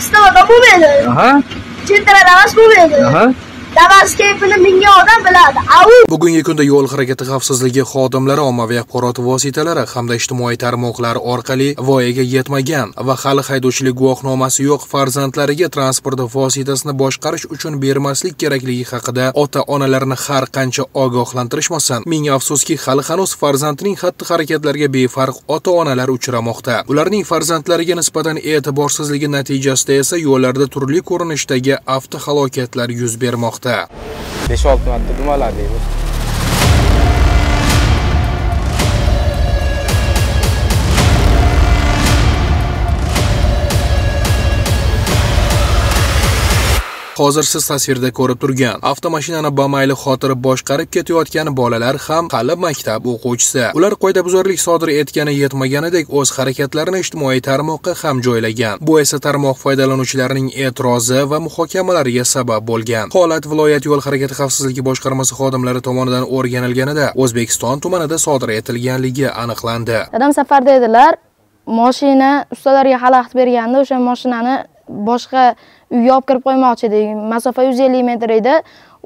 Istiqbolda bo'lmaydi. Chet tilida emas bo'lmaydi. Davas kayfini minga odam biladi. Bugungi kunda yo'l harakati xavfsizligi xodimlari ommaviy axborot vositalari hamda ijtimoiy tarmoqlar orqali voyaga yetmagan va hali haydovchilik guvohnomasi yo'q farzandlariga transport vositasini boshqarish uchun bermaslik kerakligi haqida ota-onalarni har qancha ogohlantirishmasin, ming afsuski hali hanuz farzandining xatti-harakatlariga befarq ota-onalar uchramoqda. Ularning farzandlariga nisbatan e'tiborsizligi natijasida esa yo'llarda turli ko'rinishdagi avtohalokatlar yuz bermoqda. 5-6 marta dumaladik. Hozir siz tasvirda ko'rib turgan avtomashinani bamayli xotirib boshqarib ketayotgan bolalar ham hali maktab o'quvchisi. Ular qoidabuzarlik sodir etgani yetmaganidek o'z harakatlarini ijtimoiy tarmoqqa ham joylagan. Bu esa tarmoq foydalanuvchilarining e'tirozi va muhokamalariga sabab bo'lgan. Holat viloyat yo'l harakati xavfsizligi boshqarmasi xodimlari tomonidan o'rganilganida O'zbekiston tumanida sodir etilganligi aniqlandi. Dadam safarda edilar. Mashina ustalarga xalaqit berganda o'sha mashinani boshqa uyga olib kirib qo'ymoqchi edik. Masofa 150 metr edi.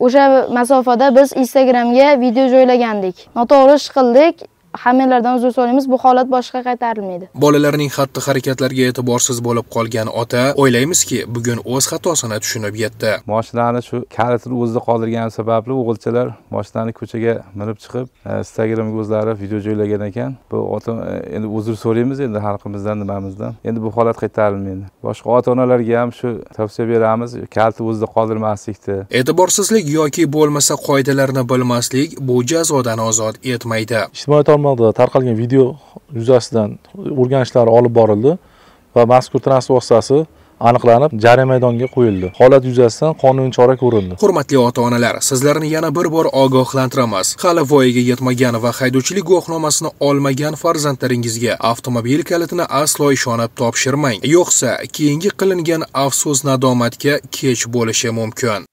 O'sha masofada biz Instagramga video joylagandik. Noto'g'ri ish qildik. Hammalardan uzr so'raymiz, bu holat boshqa qaytarilmaydi. Bolalarning xatti-harakatlariga e'tiborsiz bo'lib qolgan ota, o'ylaymizki, bugun o'z xatosini tushunib yetdi. Mashinani shu kalitini o'zida qoldirgani sababli o'g'ilchalar mashinani ko'chaga minib chiqib, Instagramga o'zlari video joylagan ekan. Bu ota endi uzr so'raymiz endi xalqimizdan, nimamizdan. Endi bu holat qaytarilmaydi. Boshqa ota-onalarga ham shu tavsiya beramiz, kalitni o'zida qoldirmaslikni. E'tiborsizlik yoki bo'lmasa qoidalarni bilmaslik bu jazodan ozod etmaydi. Ijtimoiy tarmoqda tarqalgan video yuzasidan o'rganishlar olib borildi va mazkur transport vositasi aniqlanib, jarima maydoniga qo'yildi. Holat yuzasidan qonuniy chora ko'rildi. Hurmatli ota-onalar, sizlarni yana bir bor ogohlantiramiz. Hali voyaga yetmagan va haydovchilik guvohnomasini olmagan farzandlaringizga avtomobil kalitini aslo ishonib topshirmang. Yo'qsa, keyingi qilingan afsus nadomatga kech bo'lishi mumkin.